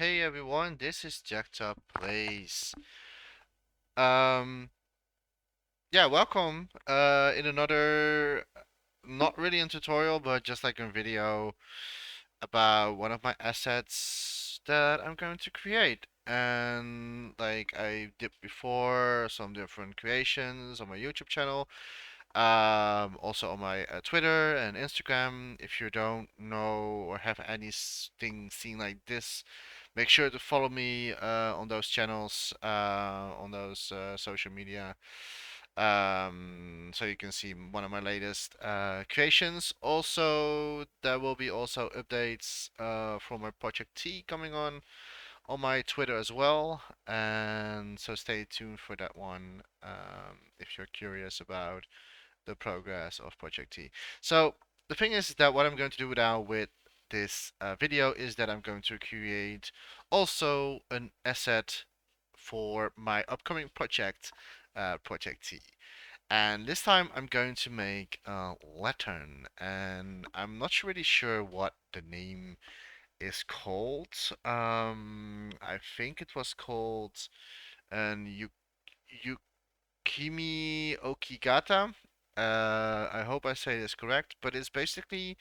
Hey everyone, this is Jechta Plays. Um, yeah, welcome. In another, not really a tutorial, but just like a video about one of my assets that I'm going to create. And like I did before, some different creations on my YouTube channel, also on my Twitter and Instagram. If you don't know or have anything seen like this, make sure to follow me on those channels, on those social media, so you can see one of my latest creations. Also, there will be also updates from my Project T coming on my Twitter as well, and so stay tuned for that one if you're curious about the progress of Project T. So the thing is that what I'm going to do now with this video is that I'm going to create also an asset for my upcoming project, Project T. And this time I'm going to make a lantern, and I'm not really sure what the name is called. I think it was called an Yukimi Okigata. I hope I say this correct, but it's basically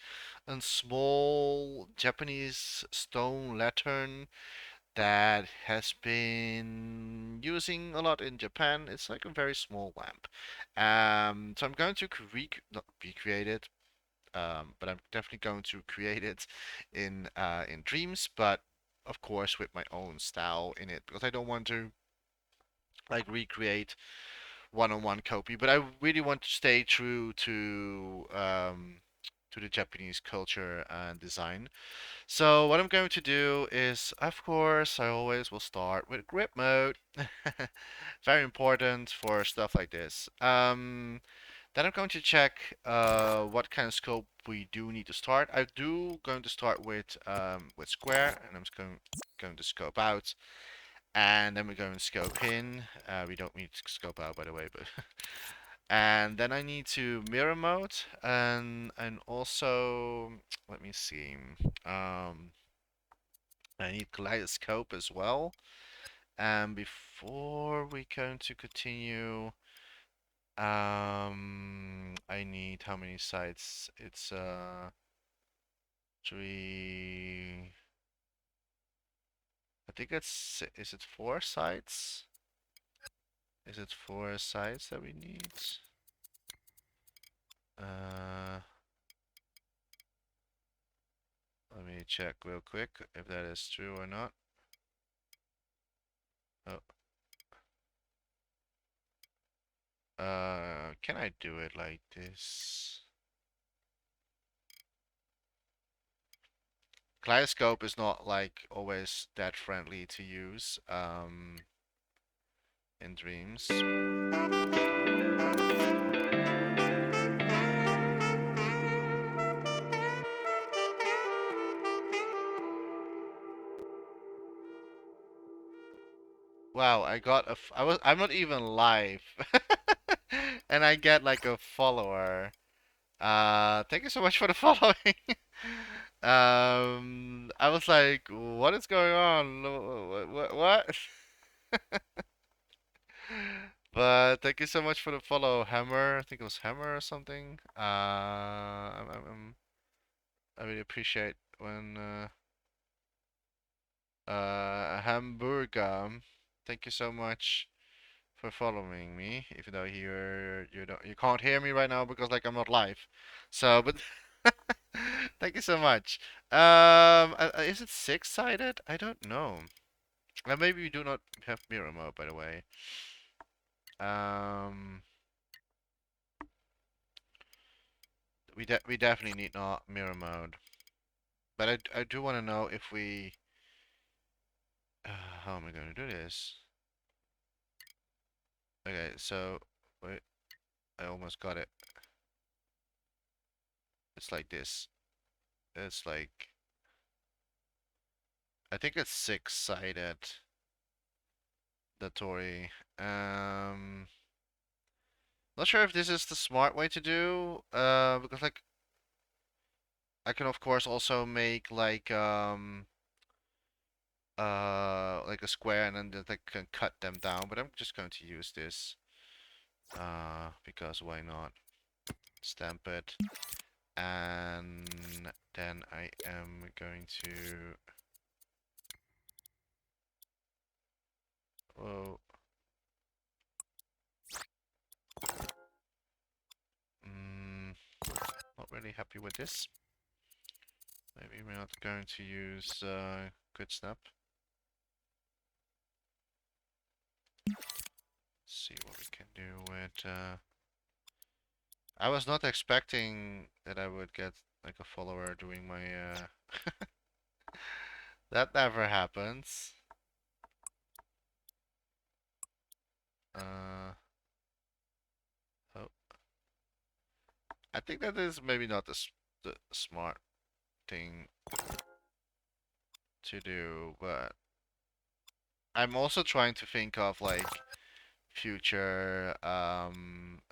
a small Japanese stone lantern that has been using a lot in Japan. It's like a very small lamp. So I'm going to not recreate it, but I'm definitely going to create it in Dreams, but of course with my own style in it because I don't want to like recreate one-on-one copy, but I really want to stay true to the Japanese culture and design. So what I'm going to do is, of course, I always will start with grip mode. Very important for stuff like this. Then I'm going to check what kind of scope we do need to start. I do going to start with square, and I'm just going to scope out, and then we're going to scope in. We don't need to scope out, by the way, but and then I need to mirror mode, and also let me see. Um, I need kaleidoscope as well. And before we going to continue, I need how many sides? It's three. I think it's is it four sides? Is it four sides that we need? Uh, Let me check real quick if that is true or not. Oh, can I do it like this? Kaleidoscope is not like always that friendly to use in Dreams. Wow, I got I'm not even live. And I get like a follower. Thank you so much for the following. I was like, what is going on? What? But thank you so much for the follow, Hammer. I think it was Hammer or something. I really appreciate when Hamburger. Thank you so much for following me, even though you can't hear me right now because like I'm not live. So, but thank you so much. Is it six-sided? I don't know. Maybe we do not have mirror mode, by the way. Um, we definitely need not mirror mode, but I do want to know if we. How am I going to do this? Okay, so wait, I almost got it. It's like this. It's like I think it's six-sided. The Tori. Not sure if this is the smart way to do. Because like I can of course also make like like a square, and then they can cut them down. But I'm just going to use this because why not? Stamp it, and then I am going to. Oh, mm, not really happy with this. Maybe we're not going to use good snap. See what we can do with. I was not expecting that I would get like a follower doing my. That never happens. Uh, oh, I think that is maybe not the smart thing to do, but I'm also trying to think of like future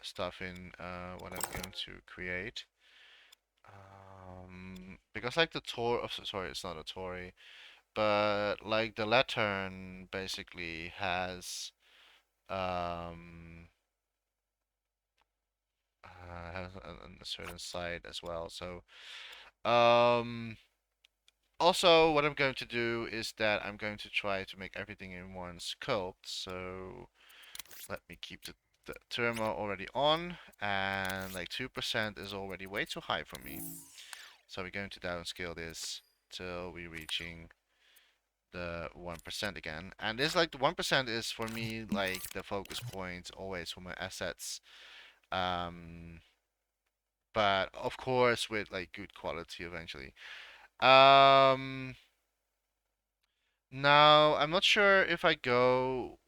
stuff in what I'm going to create. Because like the Tor, oh, sorry, it's not a Tory, but like the Lantern basically um has a certain side as well. So also what I'm going to do is that I'm going to try to make everything in one sculpt. So let me keep the thermal already on, and like 2% is already way too high for me. So we're going to downscale this till we're reaching the 1% again. And this like the 1% is for me like the focus point always for my assets. Um, but of course with like good quality eventually. Um, Now I'm not sure if I go.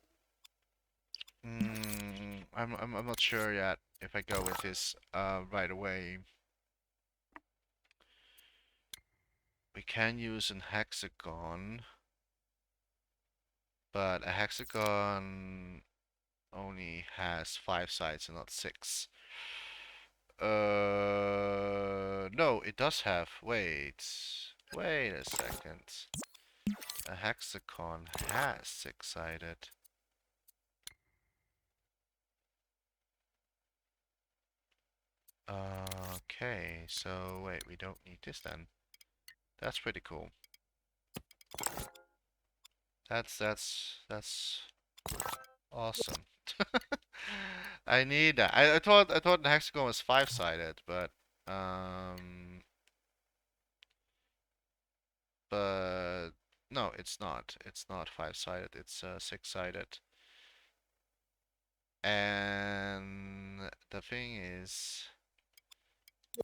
I'm not sure yet if I go with this right away. We can use an hexagon, but a hexagon only has 5 sides and not 6. No, it does have. Wait a second. A hexagon has 6-sided. Okay, so wait, we don't need this then. That's pretty cool. That's awesome. I need that. I thought the hexagon was 5-sided, um but no, it's not. It's not 5-sided. It's 6-sided. And the thing is,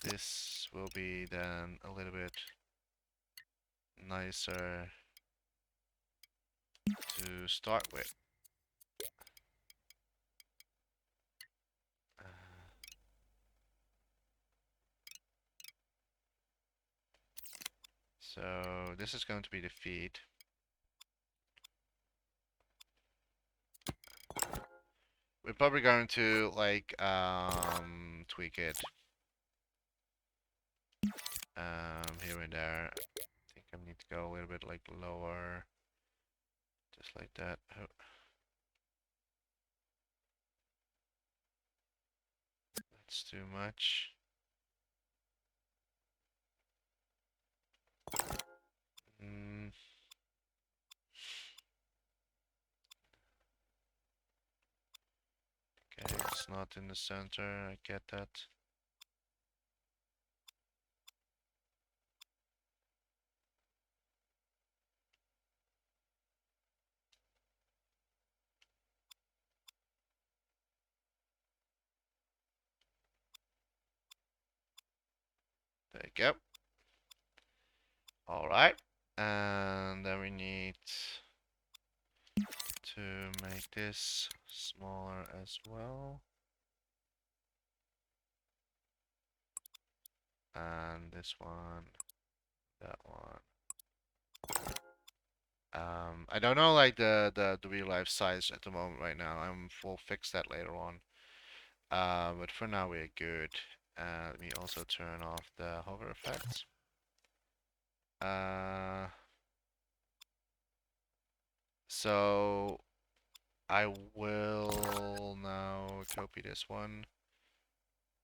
this will be then a little bit nicer to start with. Uh, so this is going to be the feed. We're probably going to like tweak it here and there. I think I need to go a little bit like lower, just like that. Oh, that's too much. Mm, okay, it's not in the center. I get that. There you go. All right, and then we need to make this smaller as well. And this one, that one. I don't know like the real life size at the moment right now. We'll fix that later on. But for now we're good. Let me also turn off the hover effect. Uh, So I will now copy this one,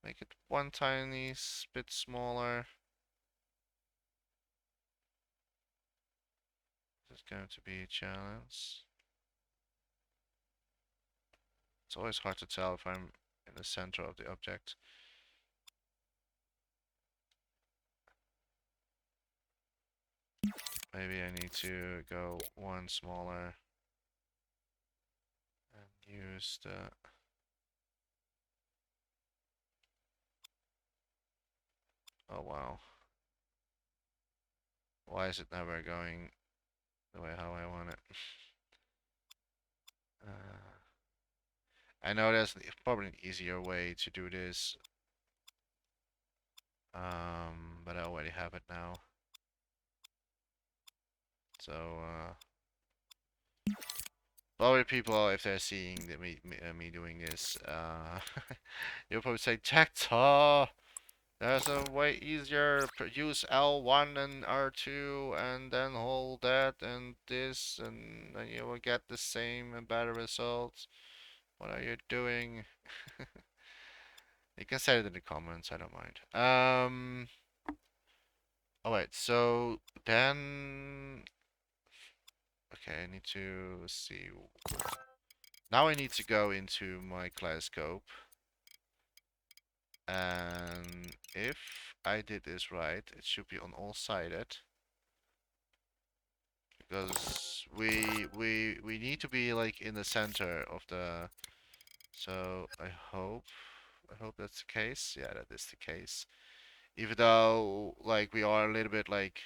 make it one tiny bit smaller. This is going to be a challenge. It's always hard to tell if I'm in the center of the object. Maybe I need to go one smaller and use the... Oh wow. Why is it never going the way how I want it? I know there's probably an easier way to do this, but I already have it now. So, probably people, if they're seeing that me doing this, you'll probably say, Jechta! There's a way easier, use L1 and R2 and then hold that and this and then you will get the same and better results. What are you doing? You can say it in the comments, I don't mind. Alright, so then... Okay, I need to see... Now I need to go into my class scope. And if I did this right, it should be on all sided. Because we need to be like in the center of the... So I hope that's the case. Yeah, that is the case. Even though like we are a little bit like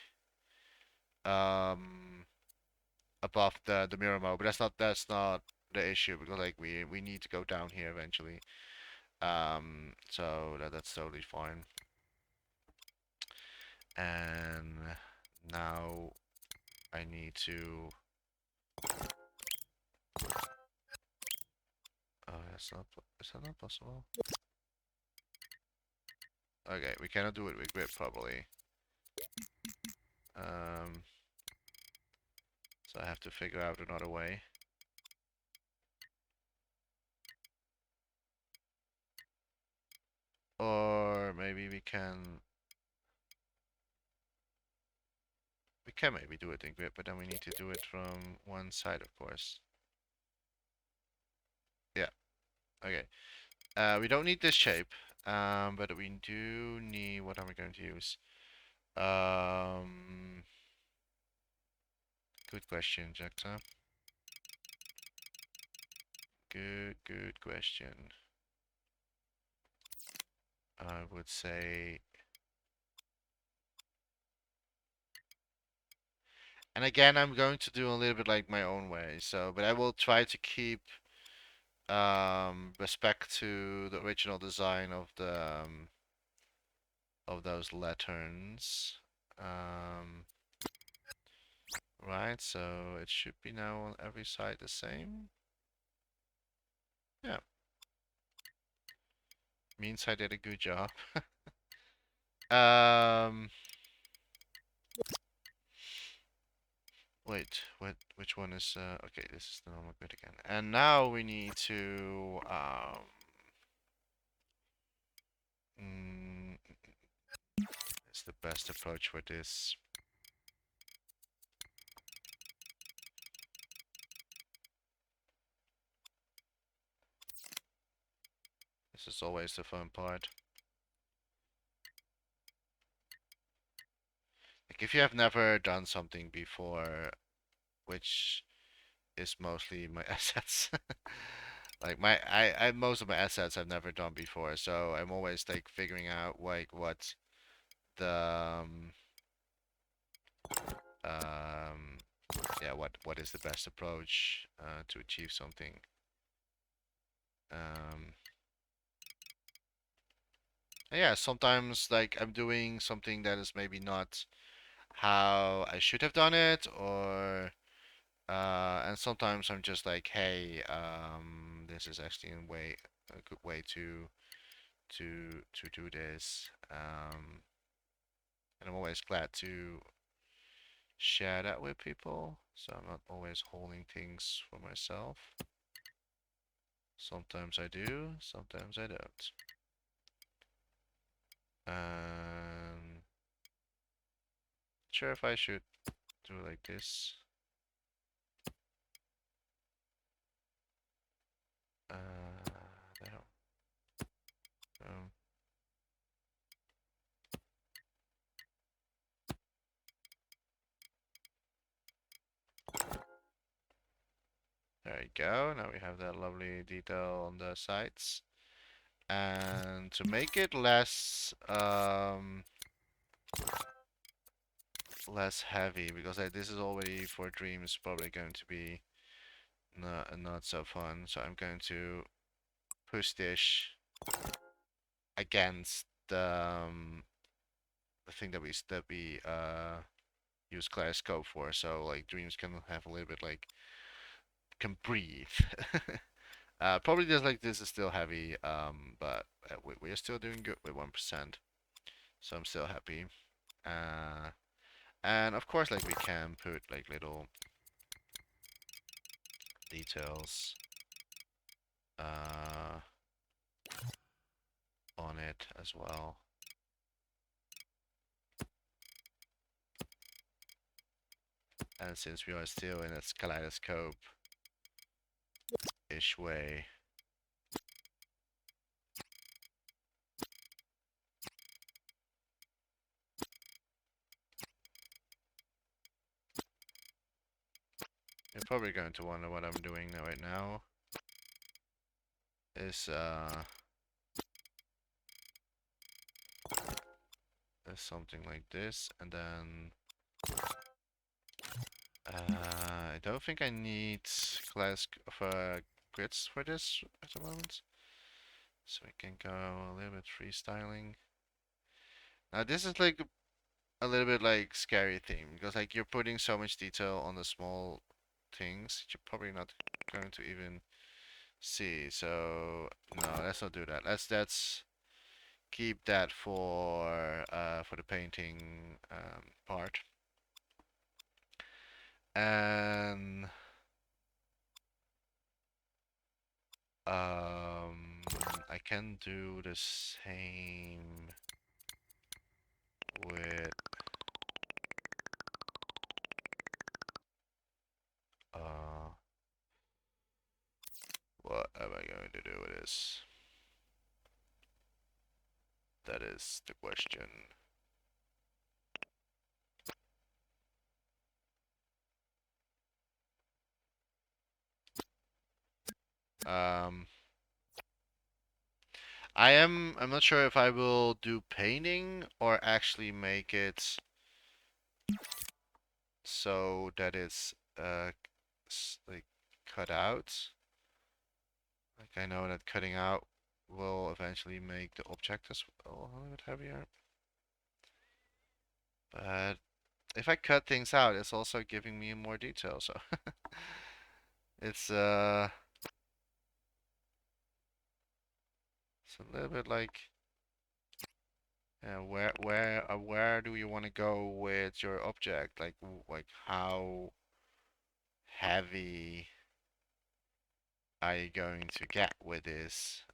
above the mirror mode, but that's not the issue because like we need to go down here eventually. So that's totally fine. And now I need to... Oh, is that not possible? Okay, we cannot do it with grip probably. So I have to figure out another way. Or maybe we can maybe do it in grip, but then we need to do it from one side, of course. Yeah. Okay. We don't need this shape, but we do need... What am I going to use? Good question, Jechta. Good question. I would say... And again, I'm going to do a little bit like my own way, so, but I will try to keep respect to the original design of those lanterns. Right, so it should be now on every side the same. Yeah. Means I did a good job. Um, Wait, which one is, okay, this is the normal grid again. And now we need to, mm, it's the best approach for this. This is always the fun part. Like if you have never done something before, which is mostly my assets. Like most of my assets I've never done before, so I'm always like figuring out like what the um yeah, what is the best approach to achieve something. Um yeah, sometimes like I'm doing something that is maybe not how I should have done it, or and sometimes I'm just like, hey, this is actually a good way to do this. And I'm always glad to share that with people, so I'm not always holding things for myself. Sometimes I do, sometimes I don't. And sure if I should do it like this. There. There you go. Now we have that lovely detail on the sides. And to make it less heavy, because this is already for dreams probably going to be not so fun. So I'm going to push this against the thing that we use Scope for. So like dreams can have a little bit like can breathe. Probably just like this is still heavy, but we're still doing good with 1%, so I'm still happy. Uh, and of course, like we can put like little details uh, on it as well. And since we are still in a kaleidoscope-ish way, you're probably going to wonder what I'm doing right now. Is something like this, and then I don't think I need class of grids for this at the moment, so we can go a little bit freestyling. Now this is like a little bit like scary theme because like you're putting so much detail on the small things that you're probably not going to even see. So no, let's not do that. Let's keep that for the painting part. And I can do the same with what am I going to do with this? That is the question. Um, I'm not sure if I will do painting or actually make it so that it's like cut out. Like I know that cutting out will eventually make the object as well a little bit heavier. But if I cut things out, it's also giving me more detail, so it's it's a little bit like where do you want to go with your object? Like how heavy are you going to get with this?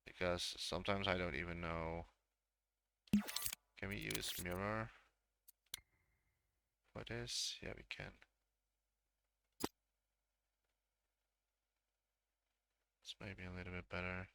Because sometimes I don't even know. Can we use mirror for this? Yeah, we can. It's maybe a little bit better.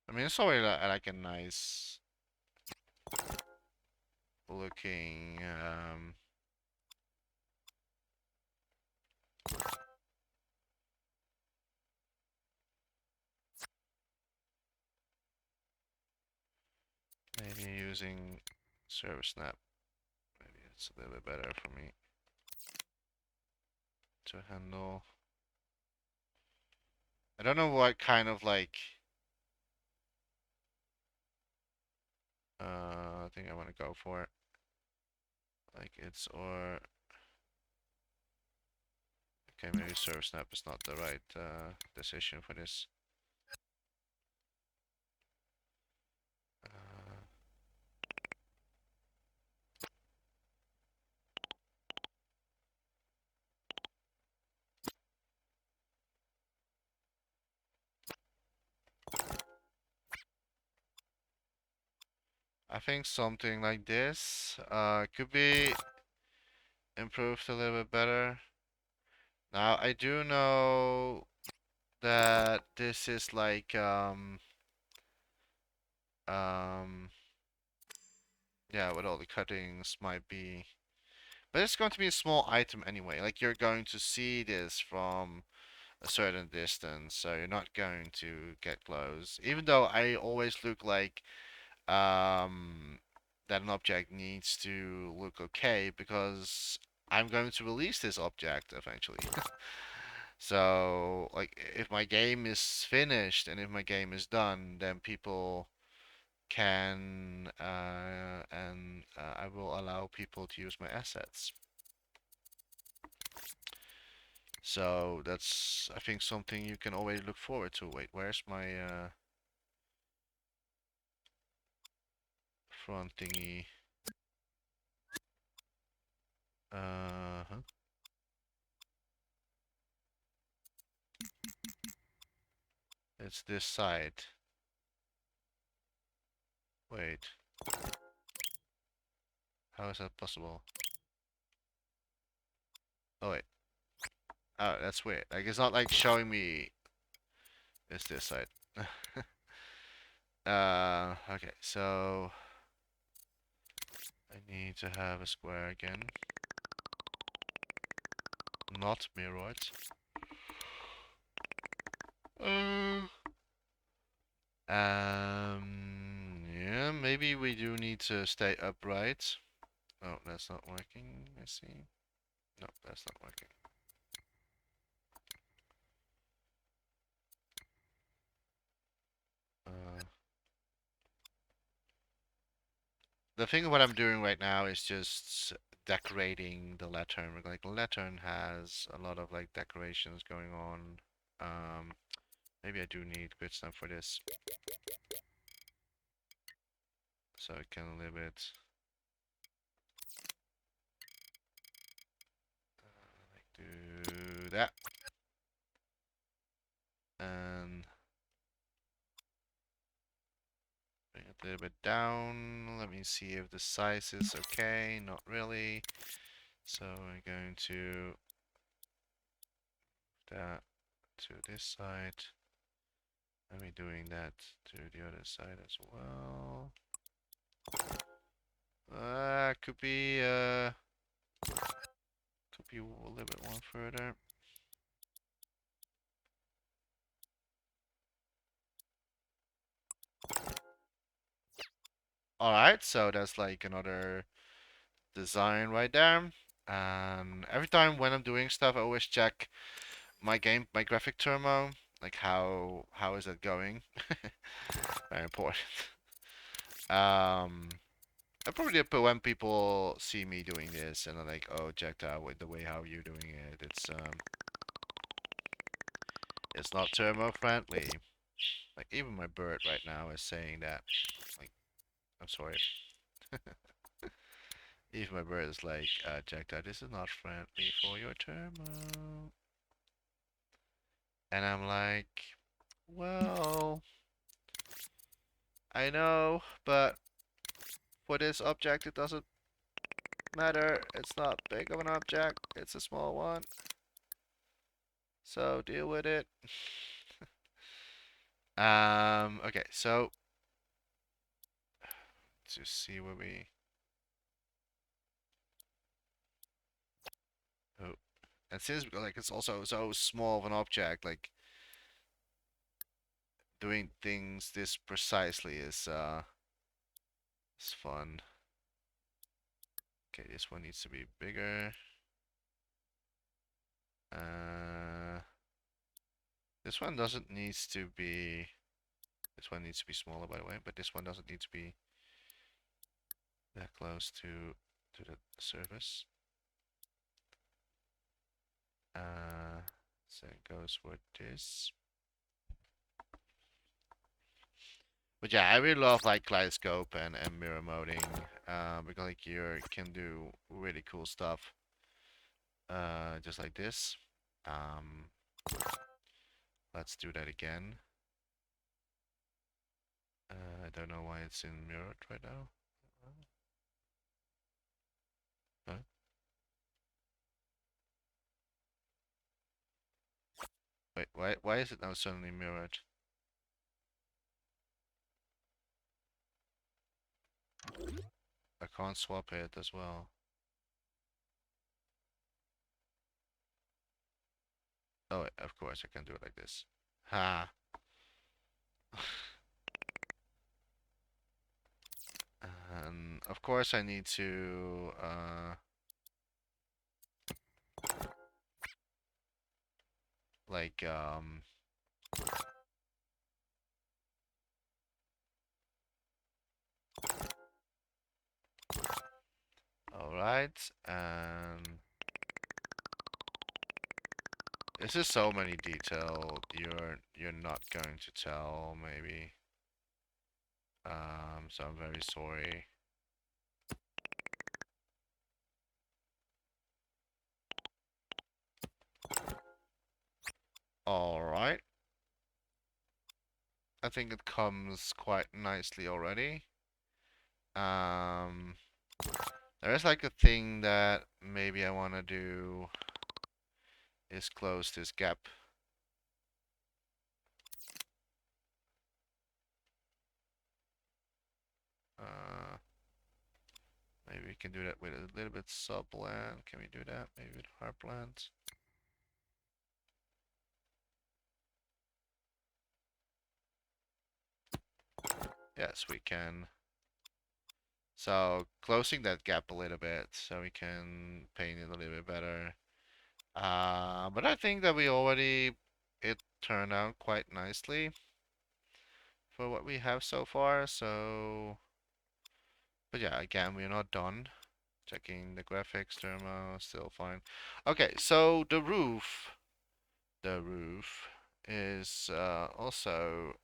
I mean, it's already like a nice looking maybe using service snap. Maybe it's a little bit better for me to handle. I don't know what kind of like I think I want to go for it. it's or okay, maybe serve snap is not the right decision for this. Uh, I think something like this could be improved a little bit better. Now I do know that this is like um yeah, with all the cuttings might be, but it's going to be a small item anyway. Like you're going to see this from a certain distance, so you're not going to get close. Even though I always look like that an object needs to look okay because I'm going to release this object eventually. So, like, if my game is finished and if my game is done, then people can, and I will allow people to use my assets. So that's, I think, something you can always look forward to. Wait, where's my front thingy? Uh-huh. It's this side. Wait, how is that possible? Oh wait. Oh, that's weird. Like it's not like showing me it's this side. Okay, so I need to have a square again. Not mirrored. Uh, yeah, maybe we do need to stay upright. Oh, that's not working. I see. No, that's not working. Uh, the thing what I'm doing right now is just decorating the lantern. Like the lantern has a lot of like decorations going on. Um, Maybe I do need grid snap for this, so I can a little bit like do that and bring it a little bit down. Let me see if the size is okay. Not really. So I'm going to that to this side. And we're doing that to the other side as well. Could be a little bit one further. Alright, so that's like another design right there. And every time when I'm doing stuff, I always check my graphic thermo, like how is it going? Very important. Um, I probably put when people see me doing this and they're like, oh, Jechta, with the way how you're doing it, it's not thermo friendly. Like even my bird right now is saying that. Like, I'm sorry. Even my bird is like, Jechta, this is not friendly for your thermo. And I'm like, well, I know, but for this object it doesn't matter. It's not big of an object, it's a small one. So deal with it. Okay, so to see where we oh, and since like it's also so small of an object, like doing things this precisely is fun. Okay, this one needs to be bigger. Uh, this one doesn't needs to be. This one needs to be smaller, by the way, but this one doesn't need to be that close to. to the surface. So it goes with this. But yeah, I really love like kaleidoscope and mirror moding, because like you can do really cool stuff, just like this. Um, let's do that again. I don't know why it's in mirrored right now. Huh? Wait, why is it now suddenly mirrored? I can't swap it as well. Oh, of course I can do it like this. Ha! And of course I need to like all right, and this is so many detail you're not going to tell maybe. So I'm very sorry. All right. I think it comes quite nicely already. Um, there is like a thing that maybe I want to do is close this gap. Uh, maybe we can do that with a little bit subland. Can we do that? Maybe with harpland. Yes, we can. So closing that gap a little bit so we can paint it a little bit better. But I think that it turned out quite nicely for what we have so far. So, but yeah, again, we're not done. Checking the graphics, thermal, still fine. Okay, so the roof is also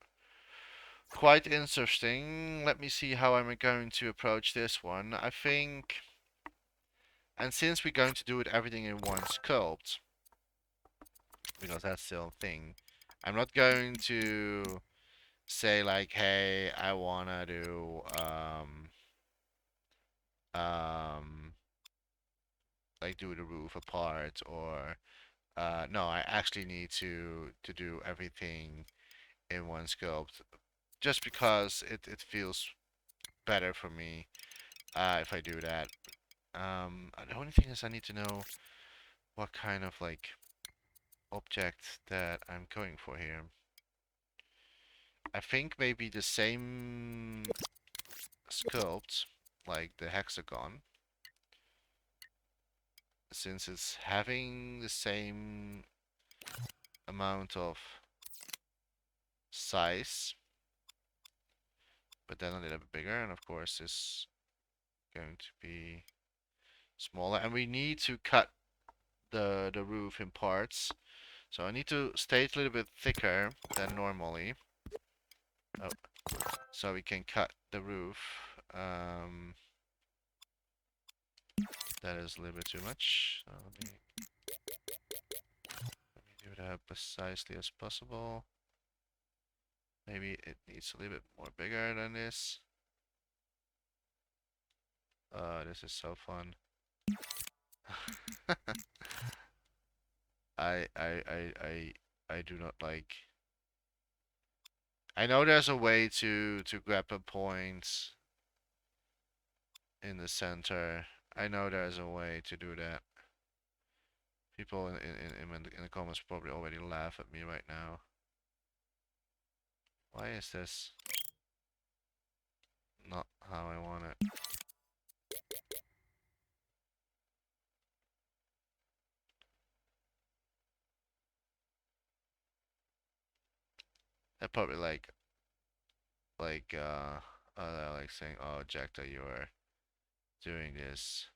quite interesting. Let me see how I'm going to approach this one. I think, and since we're going to do it everything in one sculpt, because that's still a thing, I'm not going to say like, hey, I wanna do um like do the roof apart or no, I actually need to do everything in one sculpt just because it feels better for me if I do that. The only thing is I need to know what kind of like object that I'm going for here. I think maybe the same sculpt, like the hexagon, since it's having the same amount of size, but then a little bit bigger, and of course is going to be smaller. And we need to cut the roof in parts, so I need to stay it a little bit thicker than normally. Oh, so we can cut the roof. Um, that is a little bit too much. So let me do that precisely as possible. Maybe it needs a little bit more bigger than this. This is so fun. I do not like. I know there's a way to grab a point in the center. I know there's a way to do that. People in the comments probably already laugh at me right now. Why is this not how I want it? They're probably like like saying, "Oh, Jechta, you are doing this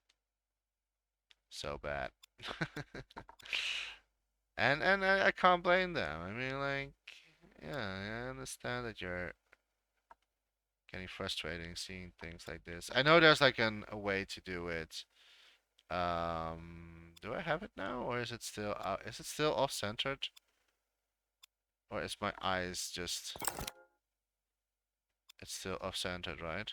so bad. And I can't blame them. I mean, like, yeah, I understand that you're getting frustrating seeing things like this. I know there's like a way to do it. Do I have it now, or is it still off-centered? Or is my eyes just, it's still off-centered, right?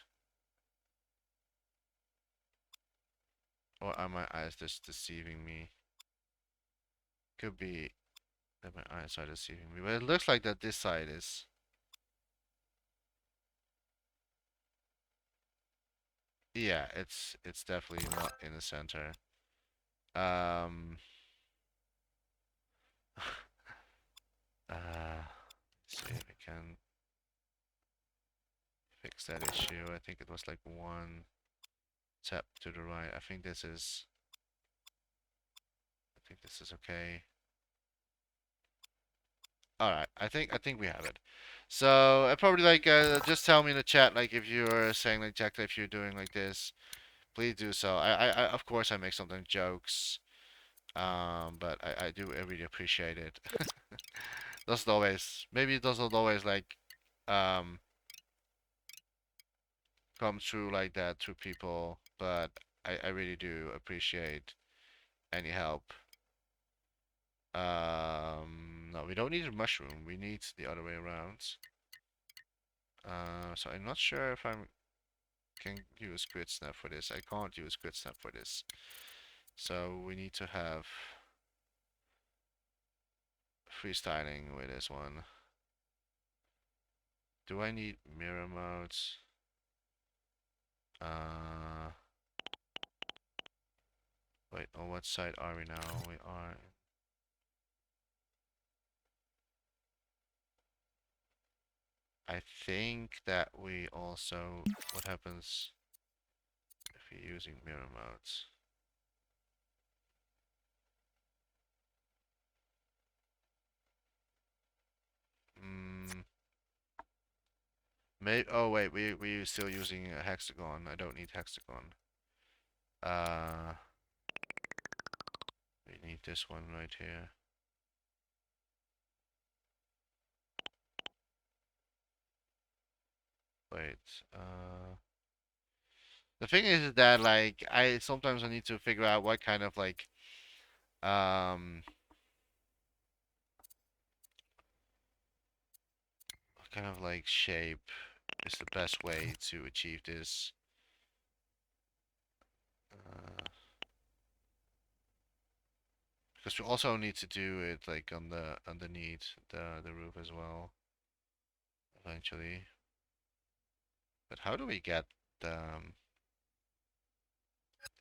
Or are my eyes just deceiving me? Could be that my eyes are deceiving me, but it looks like that this side is. Yeah, it's definitely not in the center. Um, let's see if I can fix that issue. I think it was like one tap to the right. I think this is okay. All right, I think we have it. So I probably like just tell me in the chat like if you're saying like Jechta, if you're doing like this, please do so. I of course I make sometimes jokes, but I really appreciate it. Doesn't always, maybe it doesn't always like um come true like that to people, but I really do appreciate any help. No, we don't need a mushroom. We need the other way around. So I'm not sure if I can use grid snap for this. I can't use grid snap for this. So we need to have freestyling with this one. Do I need mirror modes? Uh, wait, on what side are we now? We are. I think that we also. What happens if you're using mirror modes? Hmm. May. Oh wait, we still using a hexagon. I don't need hexagon. Uh, we need this one right here. Wait. The thing is that like I sometimes I need to figure out what kind of like um what kind of like shape is the best way to achieve this. Uh, because we also need to do it like on the underneath the roof as well eventually. But how do we get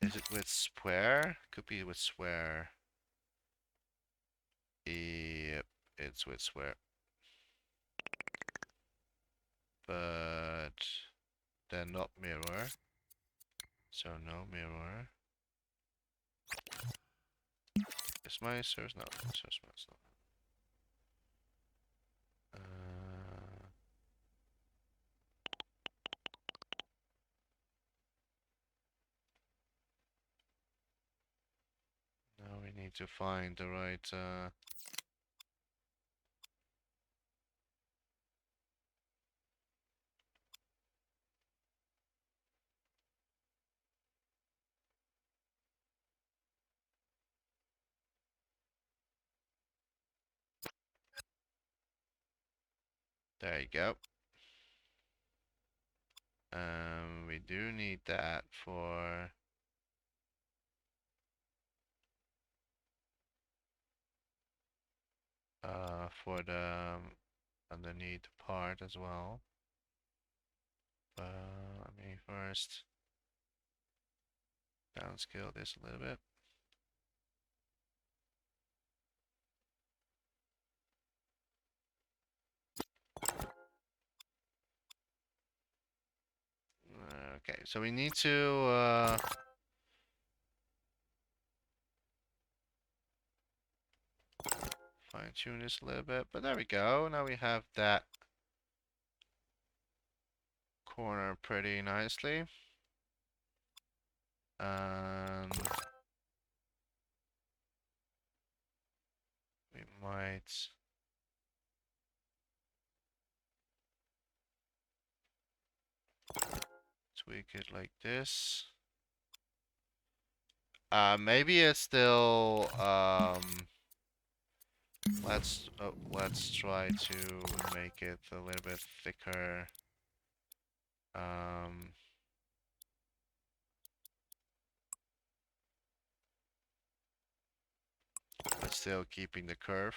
is it with square? Could be with square. Yep, it's with square. But then not mirror. So no mirror. Is my source? No, my source match not. Now we need to find the right. There you go. We do need that for the underneath part as well. Let me first downscale this a little bit. Okay, so we need to fine tune this a little bit, but there we go. Now we have that corner pretty nicely. And might tweak it like this. Maybe it's still let's try to make it a little bit thicker. Um, but still keeping the curve.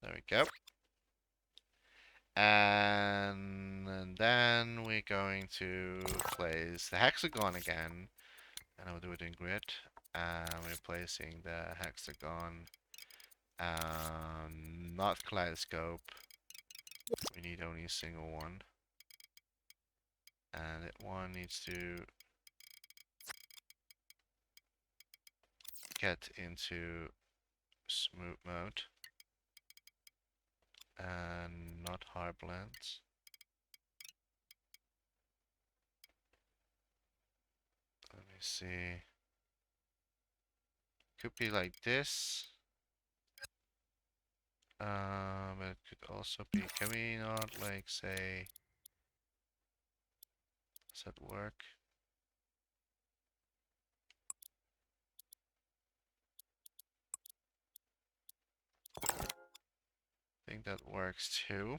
There we go. And then we're going to place the hexagon again. And I'll do it in grid. And we're placing the hexagon. Not kaleidoscope. We need only a single one. And that one needs to get into smooth mode. And not hard blends. Let me see. Could be like this. But it could also be, can we not like say, does that work? I think that works too.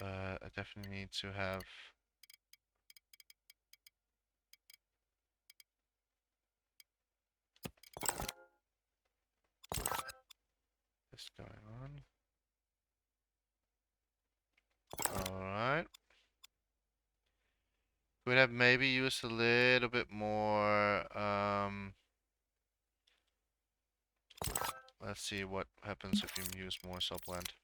But I definitely need to have this going on. Alright. Could have maybe used a little bit more, let's see what happens if you use more subblend.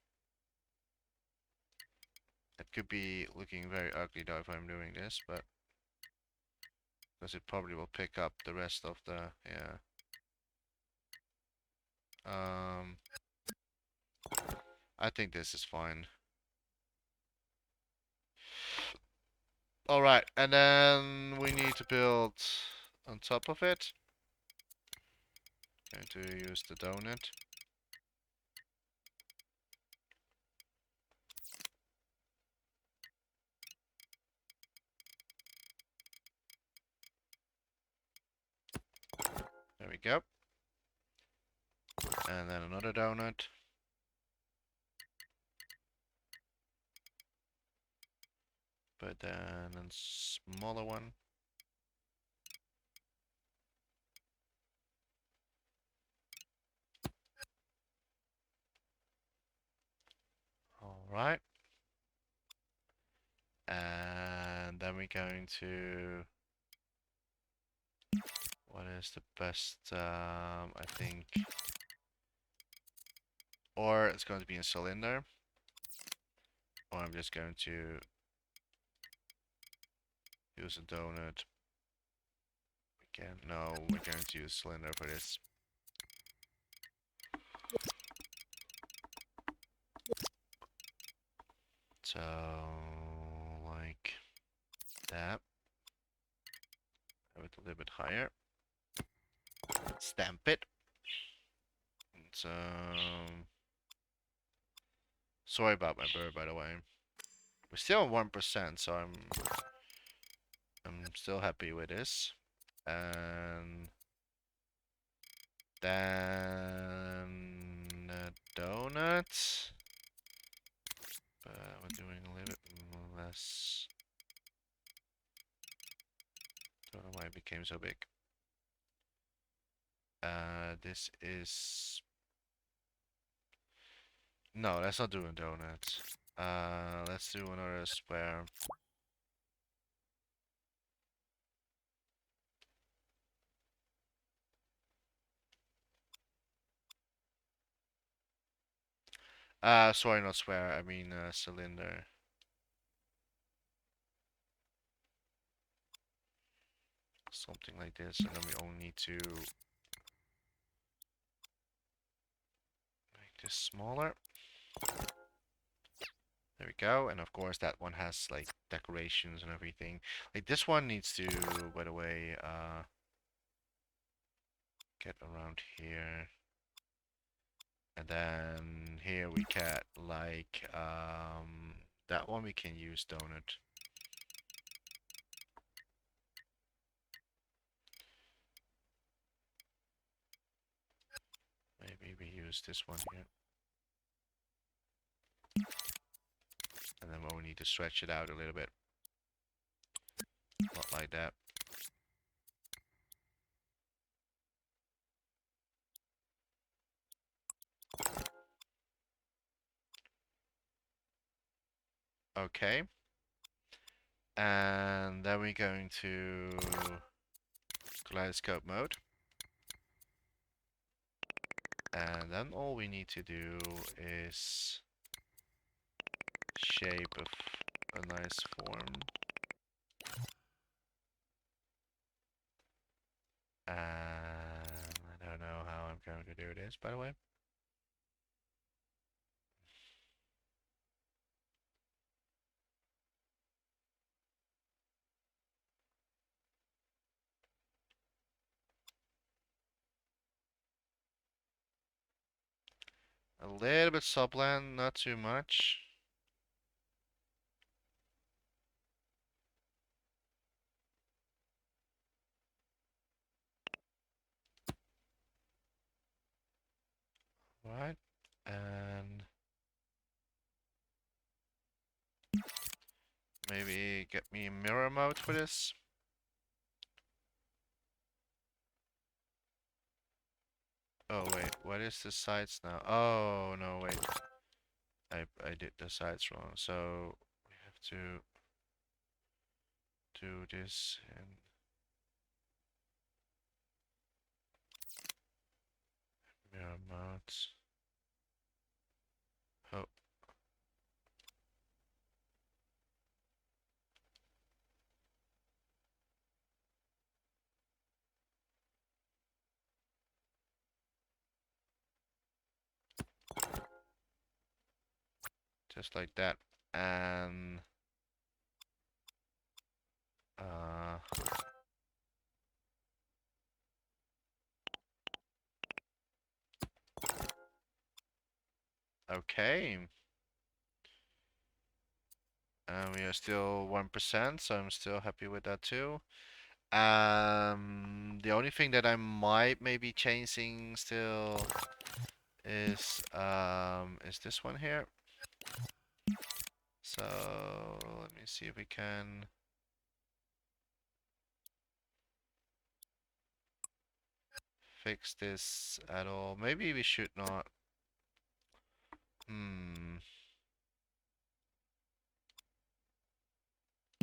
It could be looking very ugly though if I'm doing this, but because it probably will pick up the rest of the, yeah. I think this is fine. Alright, and then we need to build on top of it. Going to use the donut. There we go. And then another donut. But then a smaller one. Alright. And then we're going to... What is the best, I think... Or it's going to be a cylinder. Or I'm just going to use a donut. Again, no, we're going to use cylinder for this. So, like that. Have it a little bit higher. Stamp it. So, sorry about my bird, by the way. We're still at 1%, so I'm still happy with this. And then donuts. But we're doing a little bit less. Don't know why it became so big. This is... No, let's not do a donut. Let's do another square. Sorry, not square. I mean cylinder. Something like this, and then we only need to make this smaller. There we go. And of course that one has like decorations and everything. Like this one needs to, by the way, get around here. And then here we get like that one we can use donut. Maybe we use this one here. And then we'll need to stretch it out a little bit. Not like that. Okay. And then we're going to kaleidoscope mode. And then all we need to do is shape a nice form. And I don't know how I'm going to do this, by the way. A little bit subland, not too much. Right, and maybe get me a mirror mode for this. Oh wait, what is the sides now? Oh no, wait. I did the sides wrong. So we have to do this and mirror modes. Oh, just like that. And uh okay. And we are still 1%, so I'm still happy with that too. The only thing that I might maybe changing still is this one here. So let me see if we can fix this at all. Maybe we should not.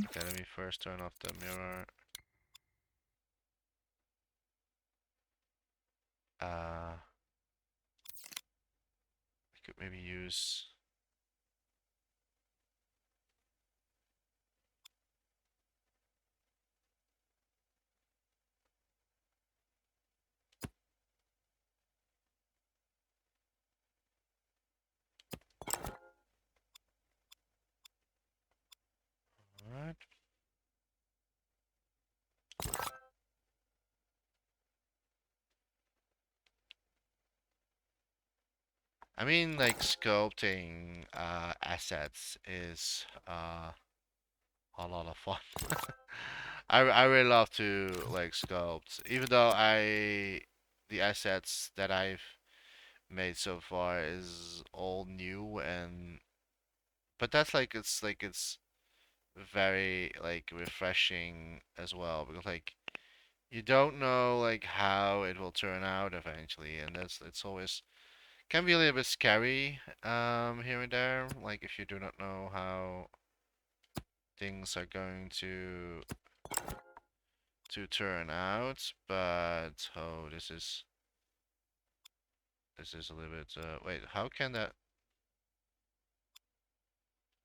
Okay, let me first turn off the mirror. I could maybe use. Alright. I mean, like sculpting assets is a lot of fun. I really love to like sculpt, even though the assets that I've made so far is all new and but that's like it's very like refreshing as well because like you don't know like how it will turn out eventually and that's it's always can be a little bit scary here and there like if you do not know how things are going to turn out but oh this is a little bit wait how can that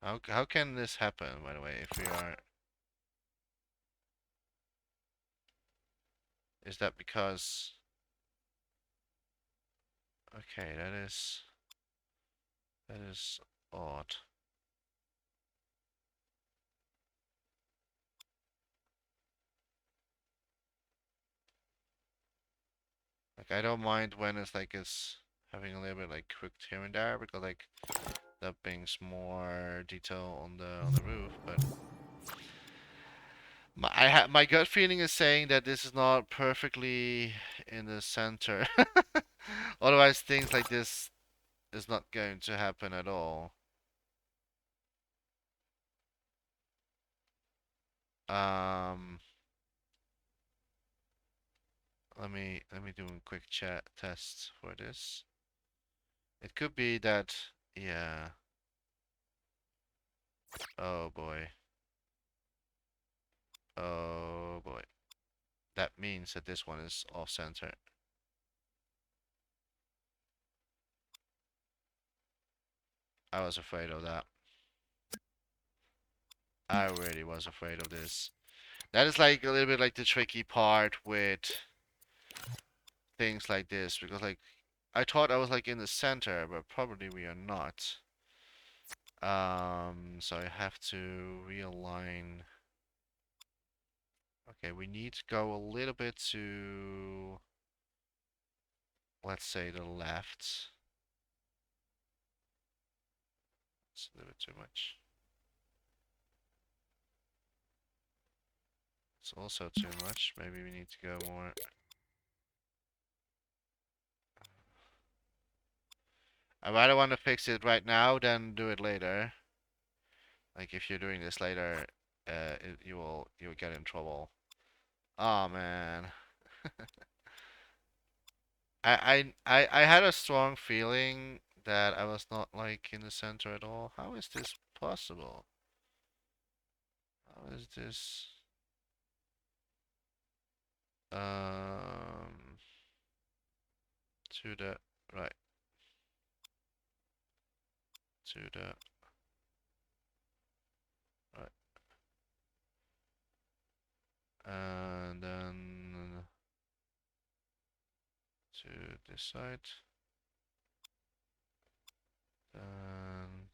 how can this happen by the way if we are is that because okay that is odd Like I don't mind when it's having a little bit like crooked here and there because like that brings more detail on the roof. But my gut feeling is saying that this is not perfectly in the center. Otherwise, things like this is not going to happen at all. Um, let me do a quick chat test for this. It could be that, yeah. Oh boy. Oh boy. That means that this one is off center. I was afraid of that. I really was afraid of this. That is like a little bit like the tricky part with things like this because like I thought I was like in the center, but probably we are not. So I have to realign. Okay, we need to go a little bit to, let's say, the left. It's a little bit too much. It's also too much. Maybe we need to go more. I rather want to fix it right now than do it later. Like if you're doing this later, you will get in trouble. Oh man. I had a strong feeling that I was not like in the center at all. How is this possible? How is this? Um, to the right, to the right, and then to this side. Then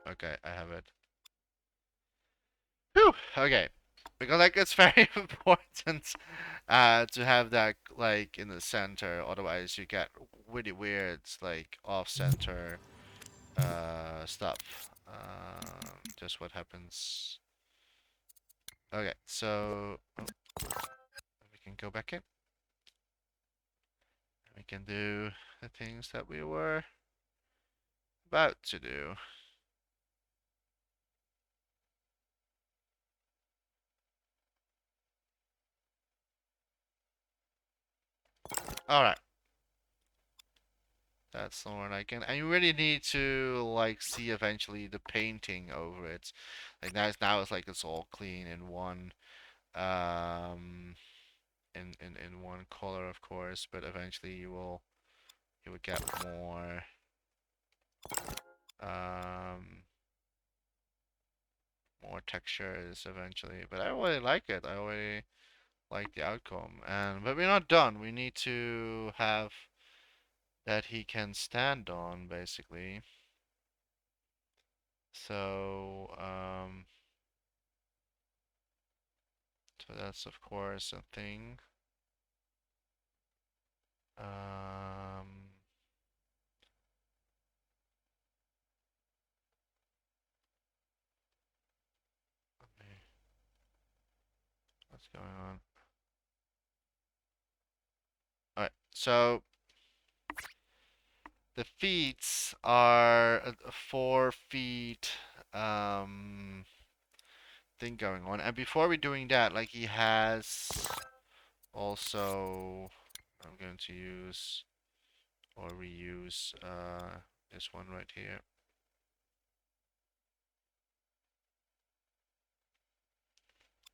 okay, I have it. Whew, okay. Because like it's very important to have that like in the center, otherwise you get really weird like off center stuff. Just what happens. Okay, so oh, we can go back in. We can do the things that we were about to do. Alright. That's the one I can. And you really need to like see eventually the painting over it. Like now it's like it's all clean in one um in one color of course, but eventually you will get um more textures eventually. But I really like it. I really like the outcome. And but we're not done. We need to have that he can stand on basically. So that's of course a thing. Um, what's going on? All right, so the feet are a 4 feet thing going on, and before we're doing that, like he has also, I'm going to use or reuse this one right here.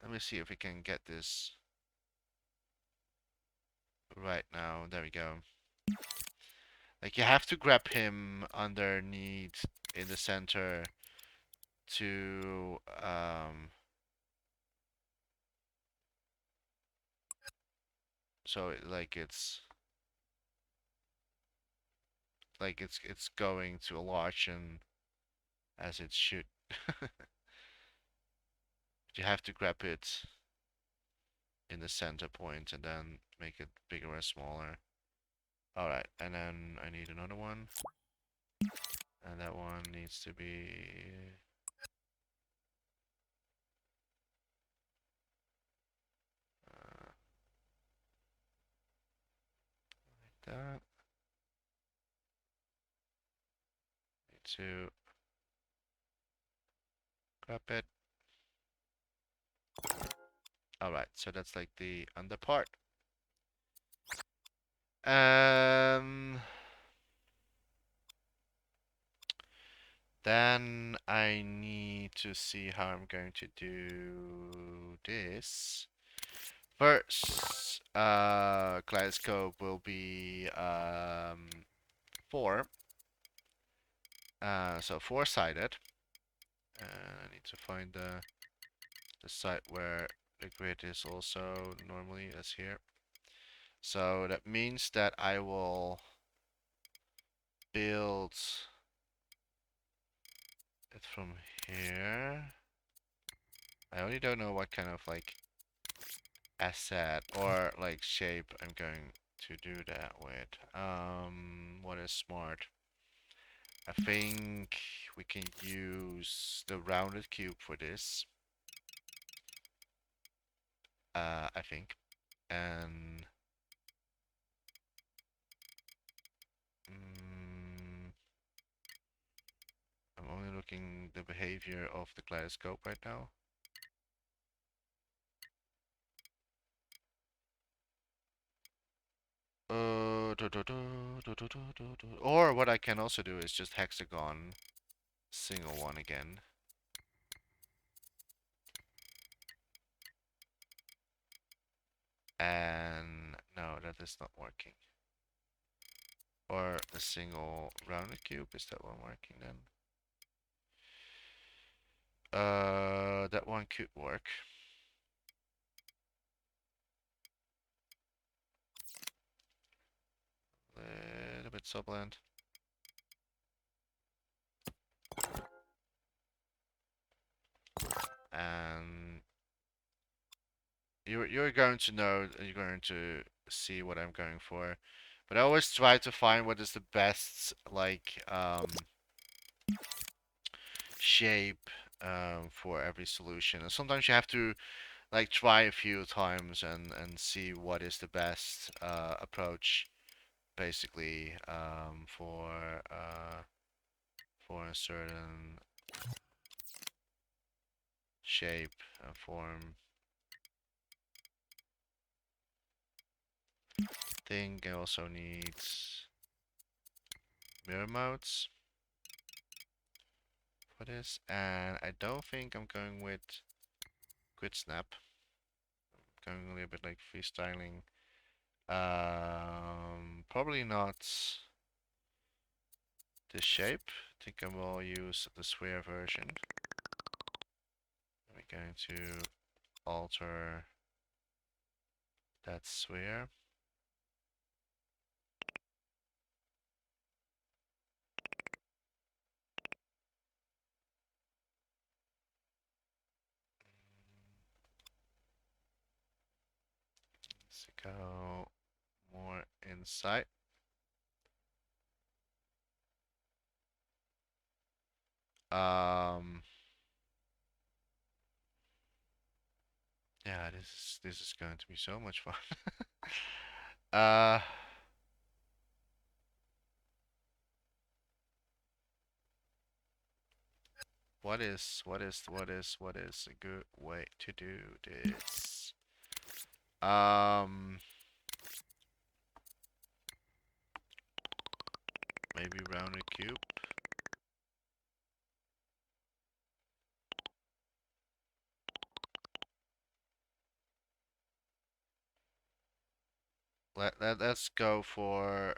Let me see if we can get this right now. There we go. Like you have to grab him underneath in the center to so it's going to a large and as it should. you have to grab it in the center point and then make it bigger or smaller. Alright, and then I need another one. And that one needs to be like that. Need to grab it. Alright, so that's like the under part. Then I need to see how I'm going to do this. First, kaleidoscope will be 4. So 4-sided. I need to find the side where the grid is also normally as here. So that means that I will build it from here. I only don't know what kind of like asset or like shape I'm going to do that with. What is smart? I think we can use the rounded cube for this. I think. And I'm only looking the behavior of the kaleidoscope right now. Or what I can also do is just hexagon single one again. And no, that is not working. Or a single rounded cube, is that one working then? That one could work. Little bit subland. And you're going to know, you're going to see what I'm going for. But I always try to find what is the best like shape for every solution. And sometimes you have to like try a few times and see what is the best approach basically for a certain shape and form. Thing also needs mirror modes for this, and I don't think I'm going with grid snap. I'm going a little bit like freestyling. Probably not this shape. I think I will use the sphere version. We're going to alter that sphere. Let's go more inside. Yeah, this is going to be so much fun. uh what is a good way to do this? Maybe rounded cube. Let's go for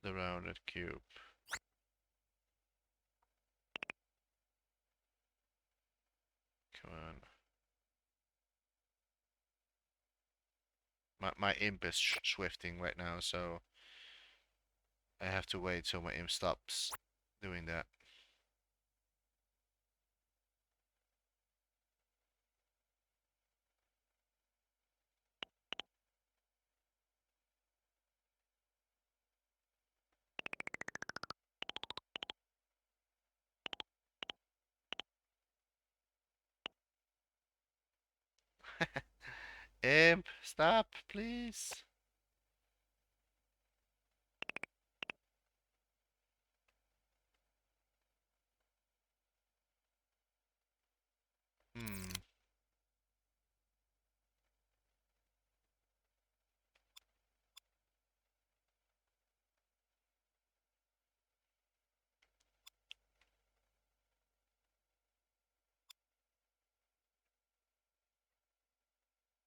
the rounded cube. Come on. My imp is swifting right now, so I have to wait till my imp stops doing that. Imp, stop, please. Hmm.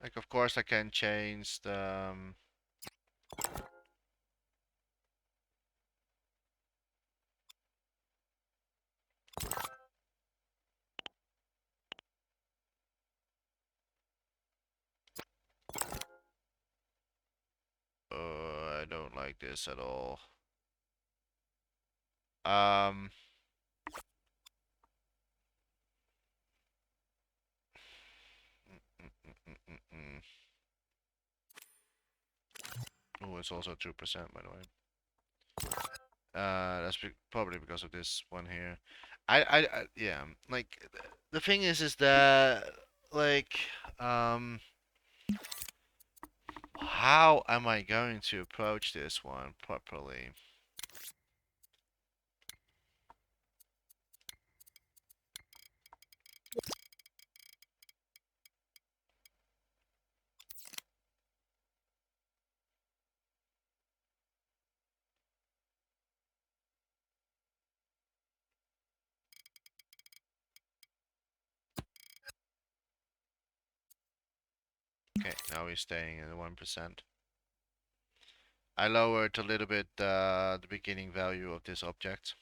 Like, of course, I can change the. I don't like this at all. Um. Oh, it's also 2%, by the way. That's probably because of this one here. Yeah. Like, the thing is that, like, um, how am I going to approach this one properly? Okay, now we're staying at 1%. I lowered a little bit the beginning value of this object.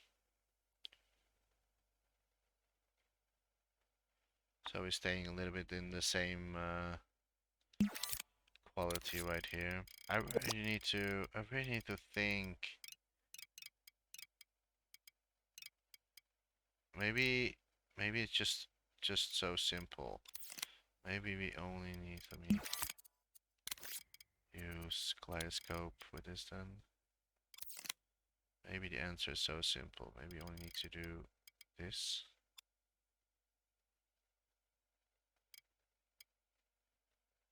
So we're staying a little bit in the same quality right here. I really need to think. Maybe, maybe it's just so simple. Maybe we only need, let me use kaleidoscope with this then. Maybe the answer is so simple. Maybe you only need to do this.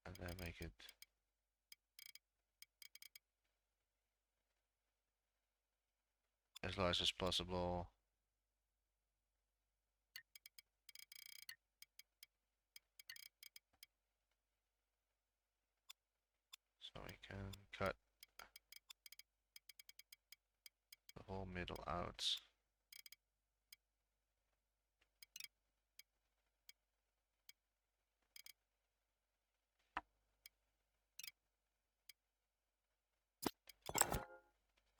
And then make it as large as possible. So we can cut the whole middle out.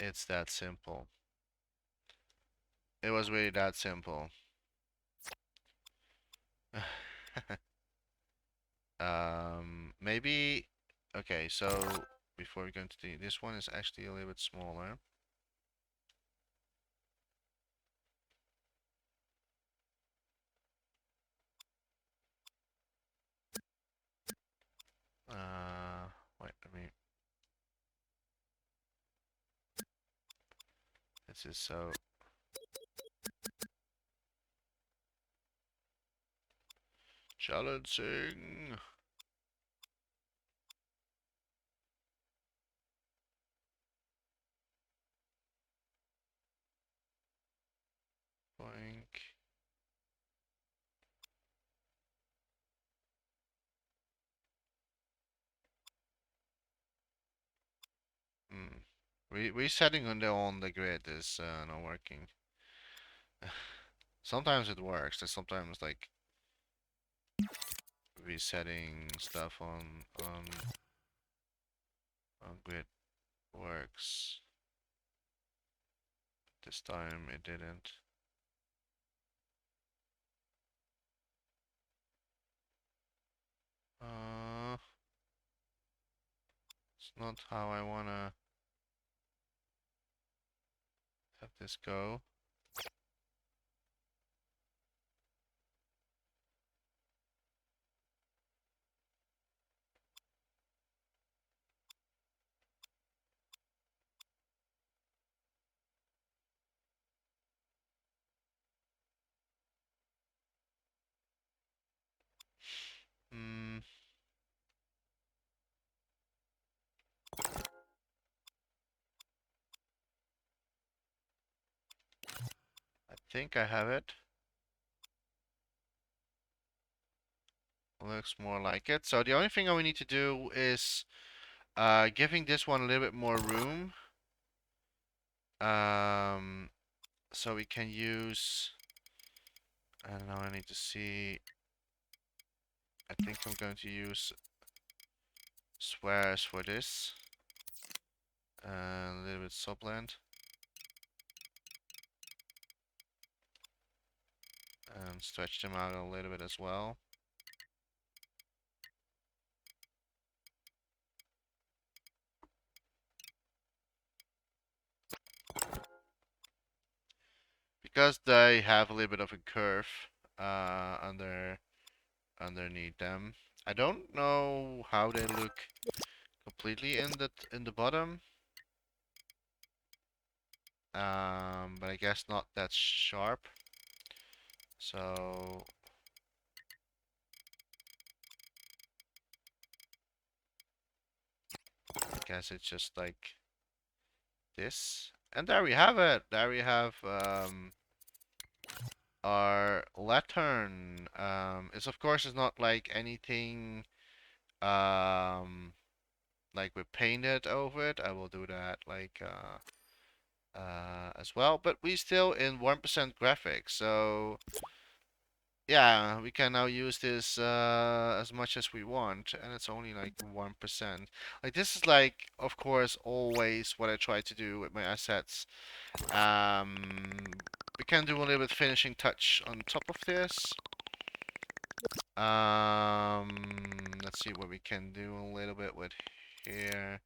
It's that simple. It was really that simple. Maybe, okay, so before we go into this one is actually a little bit smaller. Wait, I mean, this is so challenging. Boink. Resetting on the grid is not working. Sometimes it works, and sometimes like resetting stuff on grid works. This time it didn't. It's not how I wanna have this go. I think I have it. Looks more like it. So the only thing that we need to do is giving this one a little bit more room. Um, so we can use, I don't know, I need to see. I think I'm going to use squares for this. A little bit subland. And stretch them out a little bit as well. Because they have a little bit of a curve underneath them. I don't know how they look completely in the bottom. But I guess not that sharp. So I guess it's just like this. And there we have it. There we have our lantern. It's of course it's not like anything like we painted over it. I will do that like as well. But we still in 1% graphics, so yeah, we can now use this as much as we want, and it's only like 1%. Like this is like, of course, always what I try to do with my assets. We can do a little bit finishing touch on top of this. Let's see what we can do a little bit with here.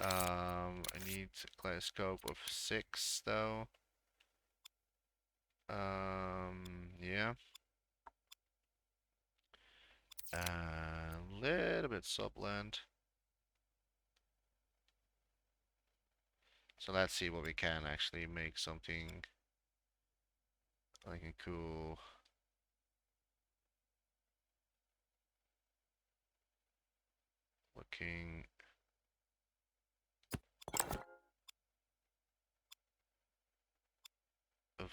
I need a clear scope of 6 though. Yeah. A little bit subland. So let's see what we can actually make something like a cool looking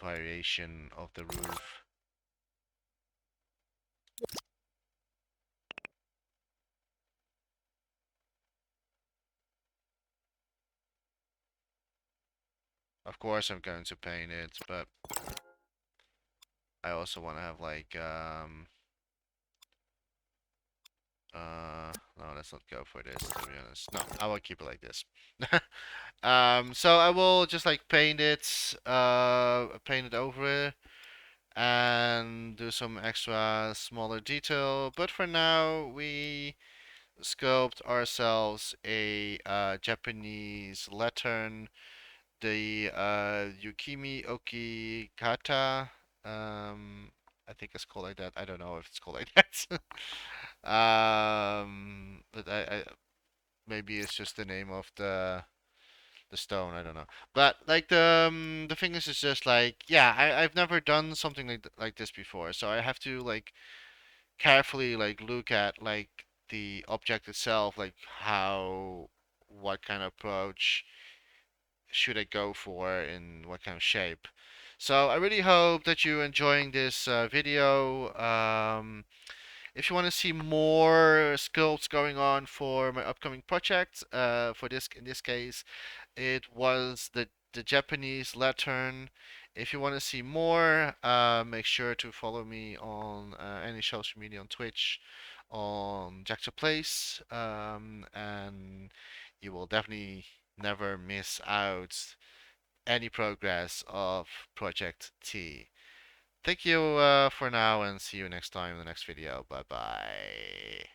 variation of the roof. Of course I'm going to paint it, but I also want to have like no, let's not go for this, to be honest. No, I will keep it like this. So I will just like paint it over and do some extra smaller detail. But for now, we sculpt ourselves a Japanese lantern, the Yukimi Okikata. I think it's called like that. I don't know if it's called like that. But I maybe it's just the name of the stone. I don't know. But like the thing is just like yeah, I've never done something like this before, so I have to like carefully like look at like the object itself, like how what kind of approach should I go for and what kind of shape. So I really hope that you're enjoying this video. If you want to see more sculpts going on for my upcoming project, for this in this case, it was the Japanese lantern. If you want to see more, make sure to follow me on any social media on Twitch, on Jechta Place, and you will definitely never miss out any progress of Project T. Thank you for now and see you next time in the next video. Bye bye.